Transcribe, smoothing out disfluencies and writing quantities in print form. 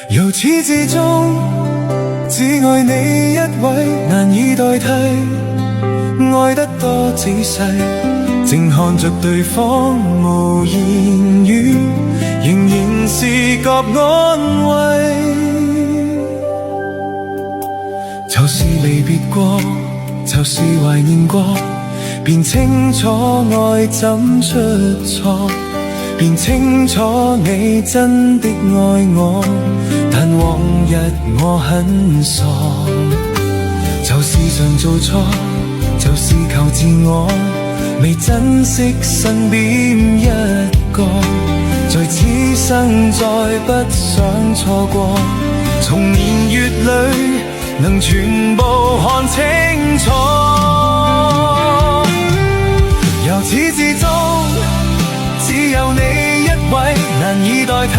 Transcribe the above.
由始至終只愛你一位，難以代替，愛得多仔細，靜看着對方無言語，仍然是覺安慰。就是離別過，就是懷念過，便清楚愛怎出錯，便清楚你真的愛我，但往日我很傻。就是常做錯，就是求自我，未珍惜身邊一個，在此生再不想錯過，從年月裏能全部看清楚。由始至終只有你一位，難以代替。